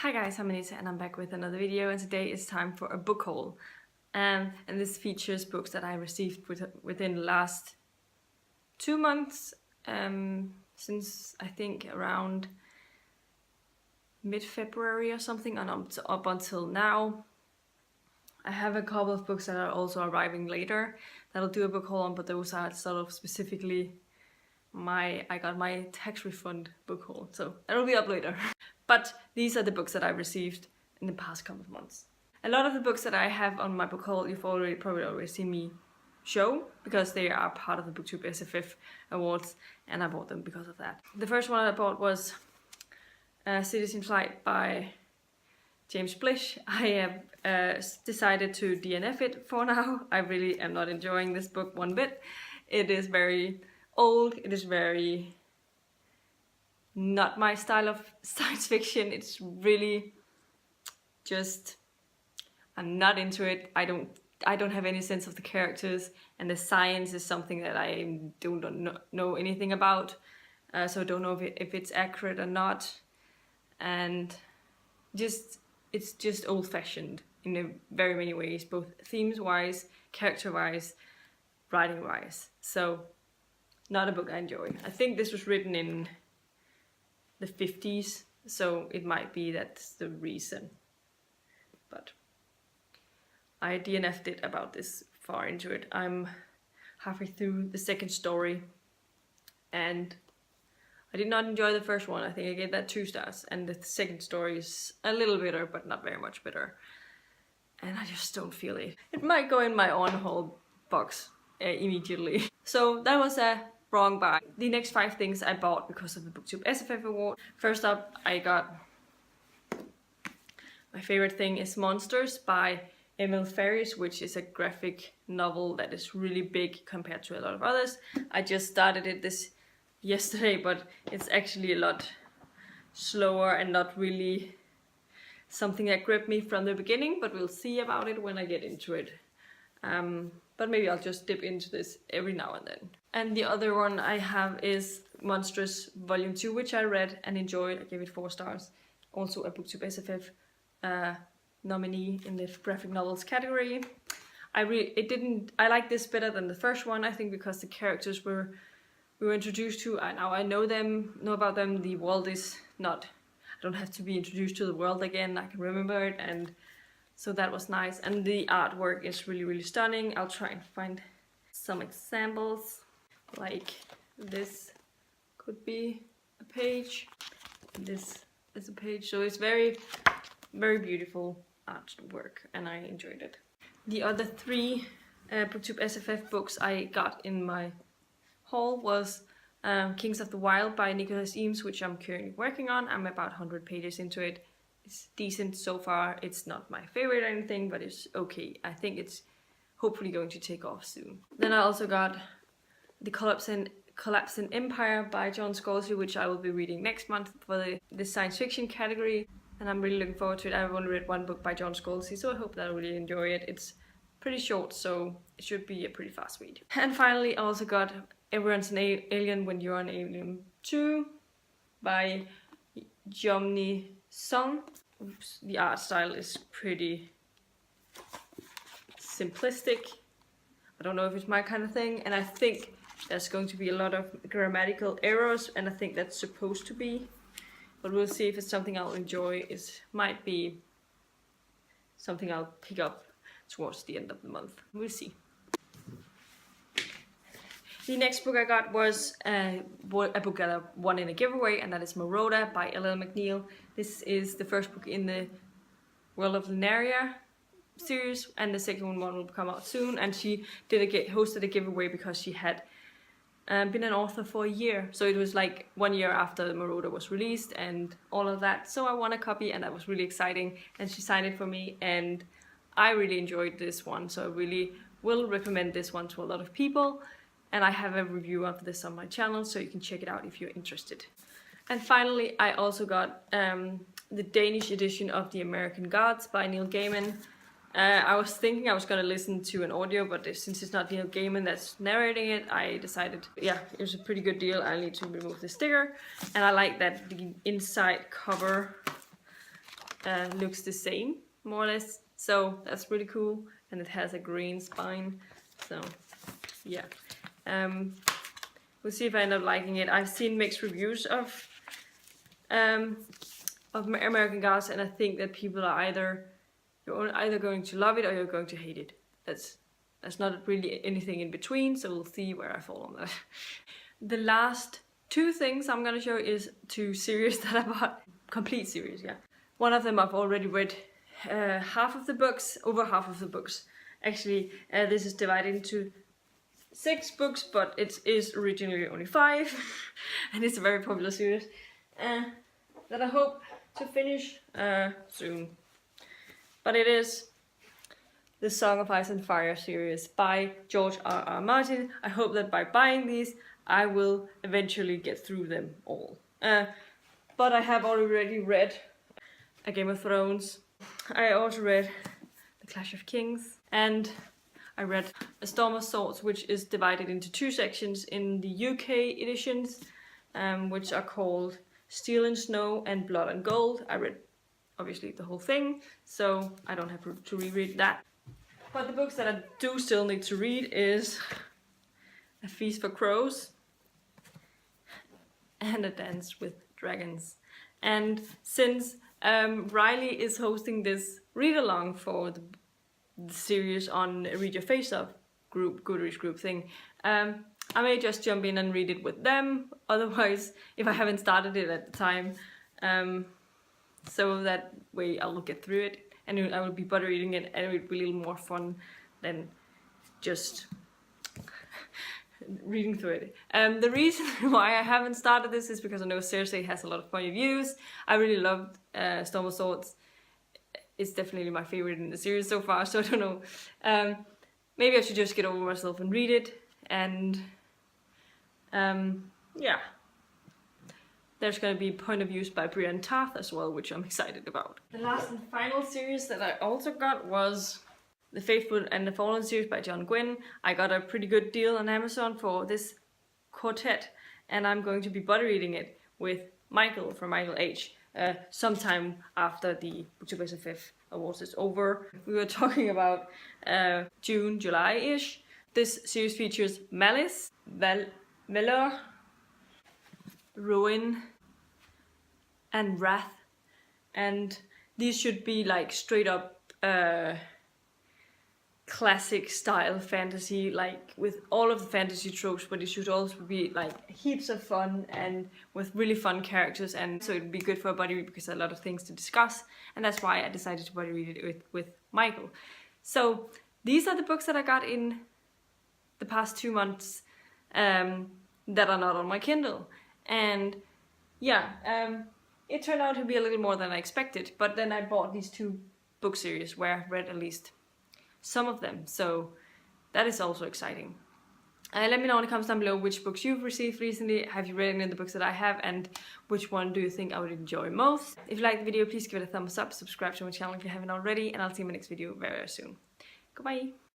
Hi guys, I'm Anita and I'm back with another video, and today is time for a book haul. And this features books that I received within the last 2 months, since I think around mid-February or something, and up until now. I have a couple of books that are also arriving later that I'll do a book haul on, but those are sort of specifically I got my tax refund book haul, so that'll be up later. But these are the books that I've received in the past couple of months. A lot of the books that I have on my book haul you've probably already seen me show, because they are part of the BookTube SFF awards, and I bought them because of that. The first one I bought was Cities in Flight by James Blish. I have decided to DNF it for now. I really am not enjoying this book one bit. It is very old, it is very not my style of science fiction. It's really just, I'm not into it. I don't have any sense of the characters, and the science is something that I don't know anything about, so I don't know if it's accurate or not, and it's just old-fashioned in very many ways, both themes-wise, character-wise, writing-wise. So not a book I enjoy. I think this was written in the 50s, so it might be that's the reason. But I DNF'd it about this far into it. I'm halfway through the second story, and I did not enjoy the first one. I think I gave that 2 stars, and the second story is a little bitter, but not very much bitter. And I just don't feel it. It might go in my on haul box immediately. So that was a wrong buy. The next 5 things I bought because of the BookTube SFF award. First up, I got my favorite thing is Monsters by Emil Ferris, which is a graphic novel that is really big compared to a lot of others. I just started it yesterday, but it's actually a lot slower and not really something that gripped me from the beginning, but we'll see about it when I get into it. But maybe I'll just dip into this every now and then. And the other one I have is Monstrous Volume 2, which I read and enjoyed. I gave it 4 stars. Also a BookTube SFF nominee in the graphic novels category. I like this better than the first one, I think, because the characters we were introduced to, and now I know about them. The world is not, I don't have to be introduced to the world again, I can remember it, and so that was nice. And the artwork is really, really stunning. I'll try and find some examples, like this could be a page, this is a page, so it's very, very beautiful artwork, and I enjoyed it. The other 3 BookTube SFF books I got in my haul was Kings of the Wild by Nicholas Eames, which I'm currently working on. I'm about 100 pages into it. It's decent so far. It's not my favorite or anything, but it's okay. I think it's hopefully going to take off soon. Then I also got The Collapsing Empire by John Scalzi, which I will be reading next month for the science fiction category, and I'm really looking forward to it. I've only read 1 book by John Scalzi, so I hope that I'll really enjoy it. It's pretty short, so it should be a pretty fast read. And finally, I also got Everyone's an Alien When You're an Alien 2 by Jomni Song. Oops. The art style is pretty simplistic. I don't know if it's my kind of thing, and I think there's going to be a lot of grammatical errors, and I think that's supposed to be. But we'll see if it's something I'll enjoy. It might be something I'll pick up towards the end of the month. We'll see. The next book I got was a book that I won in a giveaway, and that is Moroni by L.L. McNeil. This is the first book in the World of Lunaria series, and the second one will come out soon. And she hosted a giveaway because she had been an author for a year, so it was like 1 year after Moroni was released and all of that. So I won a copy, and that was really exciting, and she signed it for me, and I really enjoyed this one, so I really will recommend this one to a lot of people. And I have a review of this on my channel, so you can check it out if you're interested. And finally, I also got the Danish edition of The American Gods by Neil Gaiman. I was thinking I was going to listen to an audio, but since it's not Neil Gaiman that's narrating it, I decided, yeah, it was a pretty good deal. I need to remove the sticker. And I like that the inside cover looks the same, more or less. So that's really cool, and it has a green spine. So yeah, we'll see if I end up liking it. I've seen mixed reviews of American Gods, and I think that people are you're either going to love it or you're going to hate it. That's not really anything in between, so we'll see where I fall on that. The last two things I'm gonna show is two series that I bought. Complete series, yeah. One of them I've already read half of the books, over half of the books. Actually, this is divided into 6 books, but it is originally only 5. And it's a very popular series that I hope to finish soon. But it is the Song of Ice and Fire series by George R.R. Martin. I hope that by buying these, I will eventually get through them all. But I have already read A Game of Thrones. I also read The Clash of Kings, and I read A Storm of Swords, which is divided into 2 sections in the UK editions, which are called Steel and Snow and Blood and Gold. I read obviously the whole thing, so I don't have to reread that. But the books that I do still need to read is A Feast for Crows and A Dance with Dragons. And since Riley is hosting this read-along for the series on Read Your Face Off group, Goodreads group thing, I may just jump in and read it with them, otherwise, if I haven't started it at the time, so that way I will get through it, and I will be butter reading it, and it will be a little more fun than just reading through it. The reason why I haven't started this is because I know Cersei has a lot of point of views. I really loved Storm of Swords. It's definitely my favorite in the series so far, so I don't know. Maybe I should just get over myself and read it, and yeah. There's going to be point of views by Brienne Tarth as well, which I'm excited about. The last and final series that I also got was The Faithful and the Fallen series by John Gwynne. I got a pretty good deal on Amazon for this quartet, and I'm going to be butter reading it with Michael from Michael H. Sometime after the Booktubers FF Awards is over. We were talking about June, July-ish. This series features Malice, Valor, Ruin, and Wrath, and these should be like straight up classic style fantasy, like with all of the fantasy tropes, but it should also be like heaps of fun and with really fun characters, and so it'd be good for a buddy read because there are a lot of things to discuss, and that's why I decided to buddy read it with Michael. So these are the books that I got in the past 2 months that are not on my Kindle. And yeah, it turned out to be a little more than I expected, but then I bought these 2 book series where I've read at least some of them, so that is also exciting. Let me know in the comments down below which books you've received recently. Have you read any of the books that I have, and which one do you think I would enjoy most? If you liked the video, please give it a thumbs up, subscribe to my channel if you haven't already, and I'll see you in my next video very, very soon. Goodbye!